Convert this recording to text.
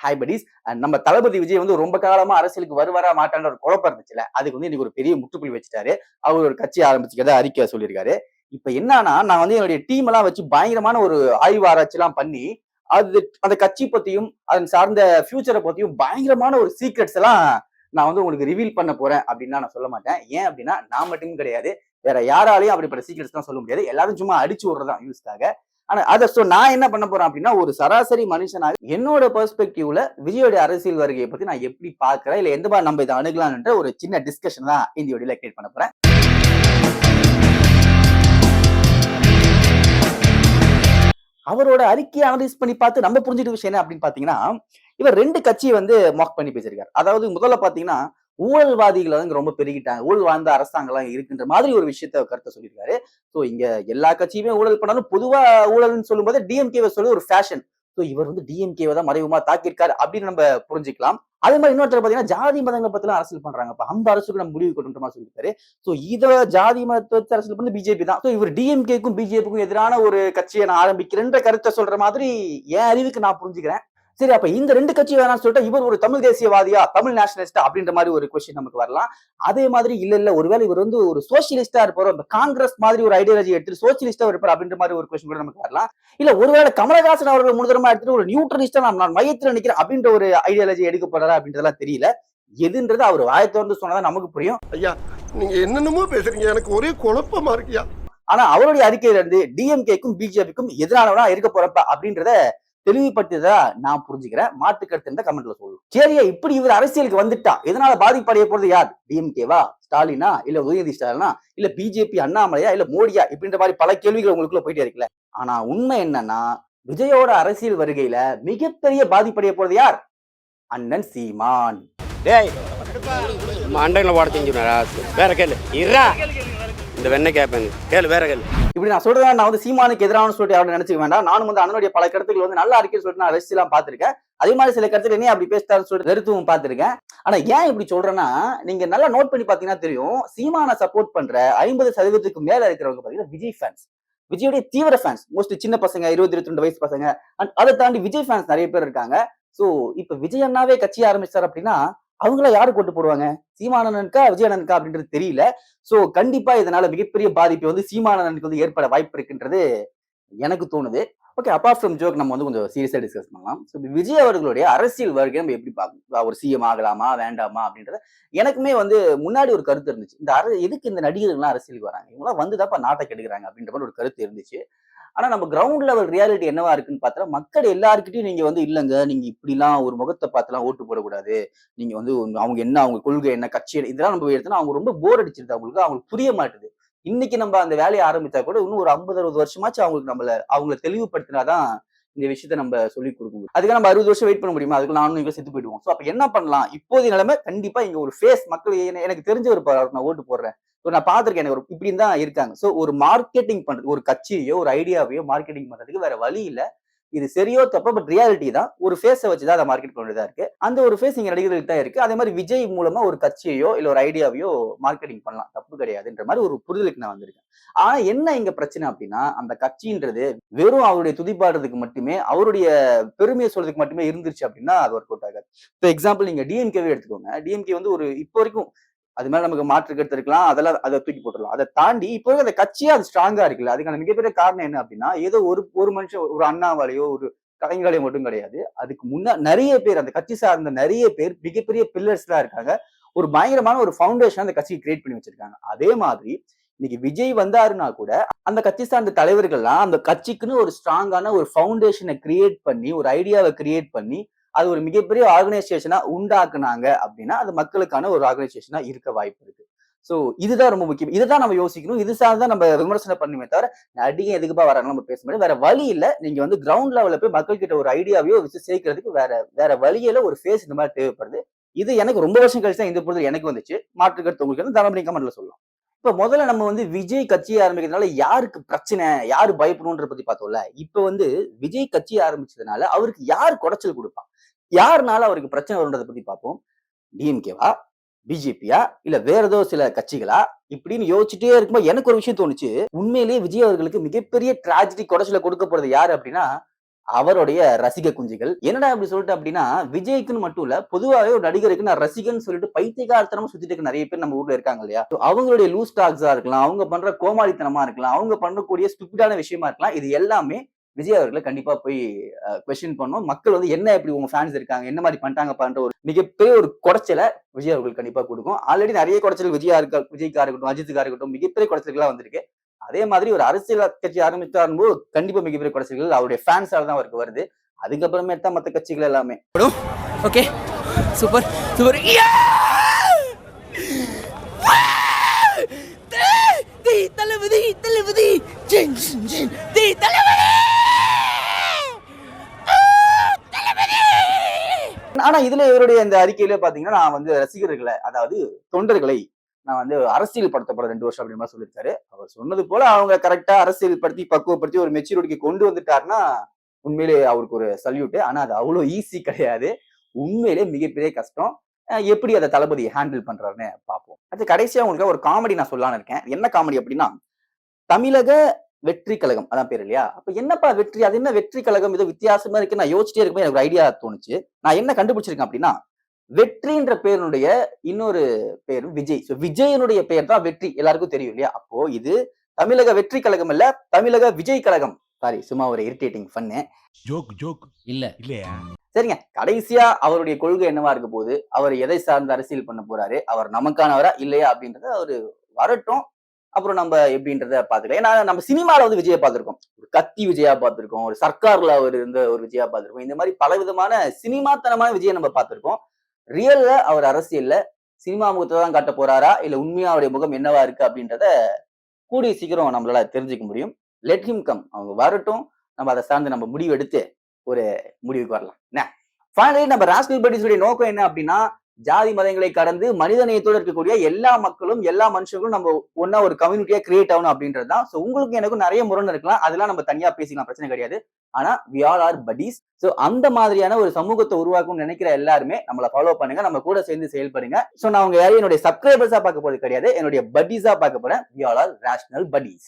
Hi buddies. நம்ம தளபதி விஜய் வந்து ரொம்ப காலமா அரசியலுக்கு வருவாரா மாட்டான்ற ஒரு குழப்பம் இருந்துச்சுல, அதுக்கு வந்து இன்னைக்கு ஒரு பெரிய முற்றுப்புள்ளி வச்சுட்டாரு. அவர் ஒரு கட்சி ஆரம்பிச்சுக்கிறதா அறிக்கை சொல்லியிருக்காரு. இப்ப என்னன்னா, நான் வந்து என்னுடைய டீம் எல்லாம் வச்சு பயங்கரமான ஒரு ஆய்வு ஆராய்ச்சி எல்லாம் பண்ணி, அது அந்த கட்சி பத்தியும் அதன் சார்ந்த ஃபியூச்சரை பத்தியும் பயங்கரமான ஒரு சீக்ரெட்ஸ் எல்லாம் நான் வந்து உங்களுக்கு ரிவீல் பண்ண போறேன் அப்படின்னு நான் சொல்ல மாட்டேன். ஏன் அப்படின்னா நான் மட்டும் கிடையாது, வேற யாராலையும் அப்படிப்பட்ட சீக்ரெட்ஸ் தான் சொல்ல முடியாது. எல்லாரும் சும்மா அடிச்சு விடுறதான் யூஸ்க்காக. ஆனா நான் என்ன பண்ண போறேன் அப்படின்னா, ஒரு சராசரி மனுஷனாக என்னோட பெர்ஸ்பெக்டிவ்ல விஜயோட அரசியல் வருகையை பத்தி நான் எப்படி பாக்குறேன், இல்ல எந்த மாதிரி நம்ம இதை அணுகலாம்ன்ற ஒரு சின்ன டிஸ்கஷன் தான் இந்த வீடியோல கிரியேட் பண்ண போறேன். அவரோட அறிக்கையை அனலைஸ் பண்ணி பார்த்து நம்ம புரிஞ்சுட்ட விஷயம் என்ன அப்படின்னு பாத்தீங்கன்னா, இவர் 2 கட்சியை வந்து மார்க் பண்ணி பேசியிருக்காரு. அதாவது முதல்ல பாத்தீங்கன்னா, ஊழல்வாதிகள் வந்து ரொம்ப பெருகிட்டாங்க, ஊழல் வாழ்ந்த அரசாங்கம் எல்லாம் இருக்குன்ற மாதிரி ஒரு விஷயத்த கருத்தை சொல்லியிருக்காரு. சோ இங்க எல்லா கட்சியுமே ஊழல் பண்ணாலும் பொதுவா ஊழல்னு சொல்லும்போது டிஎம்கே சொல்லி ஒரு ஃபேஷன். சோ இவர் வந்து டிஎம்கே தான் மறைமுகமா தாக்கியிருக்காரு அப்படின்னு நம்ம புரிஞ்சுக்கலாம். அதே மாதிரி இன்னொருத்தர் பாத்தீங்கன்னா, ஜாதி மதங்களை பத்தி எல்லாம் அரசியல் பண்றாங்க, அந்த அரசுக்கு நம்ம முடிவு கொண்டு மாதிரி சொல்லியிருக்காரு. சோ இத ஜாதி மதத்தை அரசியல் பண்ணி பிஜேபி தான். சோ இவர் டிஎம்கேக்கும் பிஜேபிக்கும் எதிரான ஒரு கட்சியை நான் ஆரம்பிக்கிறேன்ற கருத்தை சொல்ற மாதிரி என் அறிவுக்கு நான் புரிஞ்சுக்கிறேன். சரி, அப்ப இந்த 2 கட்சி வேணாம்னு சொல்லிட்டு இவர் ஒரு தமிழ் தேசியவாதியா, தமிழ் நேஷனலிஸ்டா அப்படின்ற மாதிரி ஒரு கொஸ்டின் நமக்கு வரலாம். அதே மாதிரி இல்ல ஒருவேளை இவர் வந்து ஒரு சோசியலிஸ்டா இருப்பாரு, அந்த காங்கிரஸ் மாதிரி ஒரு ஐடியாலஜி எடுத்து சோசியலிஸ்டா இருப்பாரு அப்படின்ற மாதிரி ஒரு கொஸ்டின் கூட நமக்கு வரலாம். இல்ல ஒருவேளை கமலஹாசன் அவர்கள் முன்னுரிமை எடுத்துட்டு ஒரு நியூட்ரலிஸ்டா நான் மையத்துல நிக்கிறேன் அப்படின்ற ஒரு ஐடியாலஜி எடுக்கப்படுறா அப்படின்றதெல்லாம் தெரியல. எதுன்றது அவர் வாயை திறந்து சொன்னதான் நமக்கு புரியும். ஐயா, நீங்க என்னென்னமோ பேசுறீங்க, எனக்கு ஒரே குழப்பமா இருக்கியா. ஆனா அவருடைய அறிக்கையில இருந்து டிஎம்கேக்கும் பிஜேபிக்கும் எதிரானவனா இருக்க போறப்ப அப்படின்றத தெளிவுபடுத்தியதா நான் புரிஞ்சுக்கிறேன். மாற்று கருத்து இருந்தா கமெண்ட்ல சொல்லுங்க. சரியா, இப்படி இவர் அரசியலுக்கு வந்துட்டா இதனால பாதிப்படைய போறது யார்? டிஎம்கேவா, ஸ்டாலினா, இல்ல உதயநிதி ஸ்டாலினா, இல்ல பிஜேபி அண்ணாமலையா, இல்ல மோடியா? இப்படின்ற மாதிரி பல கேள்விகள் உங்களுக்குள்ள போயிட்டே இருக்குல்ல. ஆனா உண்மை என்னன்னா, விஜயோட அரசியல் வருகையில மிகப்பெரிய பாதிப்படைய போறது யார்? அண்ணன் சீமான். டேய் மண்டையில போட செஞ்சுனா வேற கேளு இருடா, இந்த வெண்ணெய் கேப்பேன் கேளு, வேற கேளு. இப்படி நான் சொல்றேன், நான் வந்து சீமானுக்கு எதிரான சொல்லிட்டு யாரும் நினைச்சுக்க வேண்டாம். நானும் வந்து அண்ணனுடைய பல கருத்துக்கள் வந்து நல்ல அறிக்கை சொல்லிட்டு நான் ரசிச்சுலாம் பார்த்திருக்கேன். அதே மாதிரி சில கருத்துக்கள் என்ன அப்படி பேசிட்டாருன்னு சொல்லிட்டு வெறுத்தும் பார்த்திருக்கேன். ஆனா ஏன் இப்படி சொல்றேன்னா, நீங்க நல்லா நோட் பண்ணி பாத்தீங்கன்னா தெரியும், சீமானை சப்போர்ட் பண்ற 50% மேல இருக்கிறவங்க பாத்தீங்கன்னா விஜய் ஃபேன்ஸ், விஜயோடைய தீவிர ஃபேன்ஸ். மோஸ்ட்லி சின்ன பசங்க, 20-22 வயசு பசங்க, அதை தாண்டி விஜய் ஃபேன்ஸ் நிறைய பேர் இருக்காங்க. சோ இப்ப விஜய் அண்ணாவே கட்சி ஆரம்பிச்சார் அப்படின்னா அவங்கள யாரு கொண்டு போடுவாங்க? சீமானனுக்கா விஜய் அண்ணனுக்கா அப்படின்றது தெரியல. சோ கண்டிப்பா இதனால மிகப்பெரிய பாதிப்பு வந்து சீமானனுக்கு வந்து ஏற்பட வாய்ப்பு இருக்குன்றது எனக்கு தோணுது. ஓகே, அபார்ட் ஃப்ரம் ஜோக் நம்ம வந்து கொஞ்சம் சீரியஸா டிஸ்கஸ் பண்ணலாம். ஸோ விஜய் அவர்களுடைய அரசியல் வருகை நம்ம எப்படி பார்க்கணும்? ஒரு சிஎம் ஆகலாமா வேண்டாமா அப்படின்றத எனக்குமே வந்து முன்னாடி ஒரு கருத்து இருந்துச்சு. எதுக்கு இந்த நடிகர்கள்லாம் அரசியலுக்கு வராங்க, இவங்களாம் வந்துதாப்பா நாட்டை கெடுக்கிறாங்க அப்படின்ற மாதிரி ஒரு கருத்து இருந்துச்சு. ஆனா நம்ம கிரவுண்ட் லெவல் ரியாலிட்டி என்னவா இருக்குன்னு பார்த்தா, மக்கள் எல்லாருக்கிட்டையும் நீங்க வந்து இல்லங்க, நீங்க இப்படிலாம் ஒரு முகத்தை பார்த்துலாம் ஓட்டு போடக்கூடாது, நீங்க வந்து அவங்க என்ன, அவங்க கொள்கை என்ன, கட்சி இதெல்லாம் நம்ம எடுத்தோம்னா அவங்க ரொம்ப போர் அடிச்சிருது, அவங்களுக்கு புரிய மாட்டுது. இன்னைக்கு நம்ம அந்த வேலையை ஆரம்பிச்சா கூட இன்னும் ஒரு 50-60 வருஷமாச்சு அவங்களை தெளிவுபடுத்தினாதான் இந்த விஷயத்த நம்ம சொல்லி கொடுக்க முடியும். அதுக்கு நம்ம 60 வருஷம் வெயிட் பண்ண முடியுமா? அதுக்கு நானும் இங்க செத்து போயிடுவோம். சோ அப்ப என்ன பண்ணலாம்? இப்போதைய நிலைமை கண்டிப்பா இங்க ஒரு ஃபேஸ் மக்கள் எனக்கு தெரிஞ்ச ஒரு நான் ஓட்டு போடுறேன், நான் பார்த்திருக்கேன், எனக்கு ஒரு இப்படி தான் இருக்காங்க. சோ ஒரு மார்க்கெட்டிங் பண்றது, ஒரு கட்சியோ ஒரு ஐடியாவையோ மார்க்கெட்டிங் பண்றதுக்கு வேற வழி இல்ல. இது சரியோ தப்போ பட் ரியாலிட்டி தான். ஒரு ஃபேஸை வச்சுதான் அதை மார்க்கெட் பண்ண வேண்டியதா இருக்கு. அந்த ஒரு ஃபேஸ் இங்க நடிகர்களுக்கு தான் இருக்கு. அதே மாதிரி விஜய் மூலமா ஒரு கட்சியையோ இல்ல ஒரு ஐடியாவையோ மார்க்கெட்டிங் பண்ணலாம், தப்பு கிடையாதுன்ற மாதிரி ஒரு புரிதலுக்கு நான் வந்திருக்கேன். ஆனா என்ன இங்க பிரச்சனை அப்படின்னா, அந்த கட்சின்றது வெறும் அவருடைய துதிப்பாடுறதுக்கு மட்டுமே, அவருடைய பெருமையை சொல்றதுக்கு மட்டுமே இருந்துச்சு அப்படின்னா அது ஒர்க் அவுட் ஆகாது. இப்போ எக்ஸாம்பிள் நீங்க டிஎம்கேவே எடுத்துக்கோங்க. டிஎம்கே வந்து ஒரு இப்போ வரைக்கும் அது மேல நமக்கு மாற்று கருத்து இருக்கலாம், அதெல்லாம் அதை தூக்கி போட்டுடலாம். அதை தாண்டி இப்போ அந்த கட்சியா அது ஸ்ட்ராங்கா இருக்குல்ல, அதுக்கான மிகப்பெரிய காரணம் என்ன அப்படின்னா, ஏதோ ஒரு மனுஷன், ஒரு அண்ணாவாலையோ ஒரு கலைஞரையோ மட்டும் கிடையாது. அதுக்கு முன்னா நிறைய பேர், அந்த கட்சி சார்ந்த நிறைய பேர் மிகப்பெரிய பில்லர்ஸ் எல்லாம் இருக்காங்க. ஒரு பயங்கரமான ஒரு ஃபவுண்டேஷன் அந்த கட்சியை கிரியேட் பண்ணி வச்சிருக்காங்க. அதே மாதிரி இன்னைக்கு விஜய் வந்தாருன்னா கூட அந்த கட்சி சார்ந்த தலைவர்கள்லாம் அந்த கட்சிக்குன்னு ஒரு ஸ்ட்ராங்கான ஒரு ஃபவுண்டேஷனை கிரியேட் பண்ணி, ஒரு ஐடியாவை கிரியேட் பண்ணி அது ஒரு மிகப்பெரிய ஆர்கனைசேஷனா உண்டாக்குனாங்க அப்படின்னா அது மக்களுக்கான ஒரு ஆர்கனைசேஷனா இருக்க வாய்ப்பு இருக்கு. சோ இதுதான் ரொம்ப முக்கியம். இதுதான் நம்ம யோசிக்கணும். இது சார்ந்தான் நம்ம விமர்சனம் பண்ணுமே தவிர நடிகை எதுக்குப்பா வராங்க நம்ம பேச முடியாது. வேற வழி இல்ல. நீங்க வந்து கிரவுண்ட் லெவல்ல போய் மக்கள் கிட்ட ஒரு ஐடியாவையோ வச்சு சேர்க்கறதுக்கு வேற வழியில ஒரு ஃபேஸ் இந்த மாதிரி தேவைப்படுது. இது எனக்கு ரொம்ப வருஷம் கழிச்சு தான் இந்த பொழுது எனக்கு வந்துச்சு. மாற்று கருத்து உங்களுக்கு தாராளமா கமெண்ட்ல சொல்லலாம். இப்ப முதல்ல நம்ம வந்து விஜய் கட்சியை ஆரம்பிக்கிறதுனால யாருக்கு பிரச்சனை, யாரு பயப்படணும்ன்ற பத்தி பார்த்தோம்ல. இப்ப வந்து விஜய் கட்சியை ஆரம்பிச்சதுனால அவருக்கு யார் குடைச்சல் கொடுப்பா, யாருனால அவருக்கு பிரச்சனை வரும்ன்றதை பத்தி பார்ப்போம். டிஎம்கேவா, பிஜேபியா, இல்ல வேற ஏதோ சில கட்சிகளா இப்படின்னு யோசிச்சுட்டே இருக்கும்போது எனக்கு ஒரு விஷயம் தோணுச்சு. உண்மையிலேயே விஜய் அவர்களுக்கு மிகப்பெரிய டிராஜடி குடைச்சல கொடுக்க போறது யாரு அப்படின்னா அவருடைய ரசிக குஞ்சுகள். என்னடா இப்படி சொல்லிட்டு அப்படின்னா, விஜய்க்குன்னு மட்டும் இல்ல, பொதுவாவே ஒரு நடிகருக்கு நான் ரசிகன்னு சொல்லிட்டு பைத்தியக்காரத்தனமா சுத்திட்டு இருக்க நிறைய பேர் நம்ம ஊர்ல இருக்காங்க இல்லையா? அவங்களுடைய லூஸ் டாக்ஸா இருக்கலாம், அவங்க பண்ற கோமாளித்தனமா இருக்கலாம், அவங்க பண்ணக்கூடிய ஸ்டூபிடான விஷயமா இருக்கலாம். இது எல்லாமே விஜய் அவர்களை கண்டிப்பா போய் கொஸ்டின் பண்ணும். மக்கள் வந்து என்ன இப்படி உங்க ஃபேன்ஸ் இருக்காங்க, என்ன மாதிரி பண்ணிட்டாங்கன்ற ஒரு மிகப்பெரிய ஒரு குடைச்சலை விஜய் அவர்கள் கண்டிப்பா கொடுக்கும். ஆல்ரெடி நிறைய குடைச்சல் விஜய்க்கா இருக்கட்டும், அஜித்துக்கா இருக்கட்டும், மிகப்பெரிய குடைச்சல்களா வந்திருக்கு. அதே மாதிரி ஒரு அரசியல் கட்சி ஆரம்பிச்சாரும்போது கண்டிப்பா மிகப்பெரிய குடைச்சல்கள் அவருடைய ஃபேன்ஸால தான் அவருக்கு வருது. அதுக்கப்புறமே தான் மற்ற கட்சிகள் எல்லாமே. ஓகே சூப்பர் சூப்பர் தளபதி தளபதி தளபதி. ஆனா இதுல இவருடைய இந்த அறிக்கையில பாத்தீங்கன்னா, நான் வந்து ரசிகர்களை, அதாவது தொண்டர்களை நான் வந்து அரசியல் படுத்தப்பட 2 வருஷம் அப்படின்ற மாதிரி சொல்லியிருக்காரு. அவர் சொன்னது போல அவங்க கரெக்டா அரசியல் படுத்தி பக்குவப்படுத்தி ஒரு மெச்சூரிட்டிக்கு கொண்டு வந்துட்டாருன்னா உண்மையிலே அவருக்கு ஒரு சல்யூட். ஆனா அது அவ்வளவு ஈஸி கிடையாது. உண்மையிலே மிகப்பெரிய கஷ்டம். எப்படி அதை தளபதி ஹேண்டில் பண்றாருன்னு பார்ப்போம். அது கடைசியா உங்களுக்கு ஒரு காமெடி நான் சொல்லலாம்னு இருக்கேன். என்ன காமெடி அப்படின்னா, தமிழக வெற்றி கழகம் அதான் பேர் இல்லையா? அப்ப என்னப்பா வெற்றி, அது என்ன வெற்றி கழகம், ஏதோ வித்தியாசமா இருக்கு. நான் யோசிச்சிட்டே இருக்கும்போது எனக்கு ஒரு ஐடியா தோணுச்சு. நான் என்ன கண்டுபிடிச்சிருக்கேன் அப்படின்னா, வெற்றின்ற பேருடைய இன்னொரு பேரு விஜய். விஜயனுடைய பெயர் தான் வெற்றி, எல்லாருக்கும் தெரியும் இல்லையா? அப்போ இது தமிழக வெற்றி கழகம் இல்ல, தமிழக விஜய் கழகம். சாரி, சும்மா ஒரு இரிட்டேட்டிங் ஃபன்னு. ஜோக் இல்லையா? சரிங்க, கடைசியா அவருடைய கொள்கை என்னவா இருக்க போகுது, அவர் எதை சார்ந்து அரசியல் பண்ண போறாரு, அவர் நமக்கானவரா இல்லையா அப்படின்றத அவரு வரட்டும். அப்புறம் நம்ம எப்படின்றத பாத்துக்கலாம். ஏன்னா நம்ம சினிமால வந்து விஜயை பார்த்திருக்கோம், ஒரு கத்தி விஜயா பார்த்திருக்கோம், ஒரு சர்க்கார்ல அவர் இருந்த ஒரு விஜயா பார்த்திருக்கோம். இந்த மாதிரி பல விதமான சினிமாத்தனமான விஜயை நம்ம பார்த்திருக்கோம். ரியல்ல அவர் அரசியல்ல சினிமா முகத்தை தான் காட்ட போறாரா, இல்ல உண்மையா அவருடைய முகம் என்னவா இருக்கு அப்படின்றத கூடிய சீக்கிரம் நம்மளால தெரிஞ்சுக்க முடியும். லெட் ஹிம் கம், அவங்க வரட்டும். நம்ம அதை சார்ந்து நம்ம முடிவு எடுத்து ஒரு முடிவுக்கு வரலாம். என்ன ஃபைனலி நம்ம ராஸ்கல் பட்டிஸுடைய நோக்கம் என்ன அப்படின்னா, ஜாதி மதங்களை கடந்து மனித நேயத்தோடு இருக்கக்கூடிய எல்லா மக்களும், எல்லா மனுஷங்களும் நம்ம ஒன்னா ஒரு கம்யூனிட்டியா கிரியேட் ஆகணும் அப்படின்றது தான். ஸோ உங்களுக்கு எனக்கும் நிறைய முரண் இருக்கலாம், அதெல்லாம் நம்ம தனியா பேசிக்கலாம், பிரச்சனை கிடையாது. ஆனா we all are buddies. So அந்த மாதிரியான ஒரு சமூகத்தை உருவாக்கணும்னு நினைக்கிற எல்லாருமே நம்மளை ஃபாலோ பண்ணுங்க, நம்ம கூட சேர்ந்து செயல்படுங்க. ஸோ நான் உங்க யாரையும் என்னுடைய சப்ஸ்கிரைபர்ஸா பார்க்க போறது கிடையாது, என்னுடைய பட்டீஸா பார்க்க போறேன். we all are rational buddies.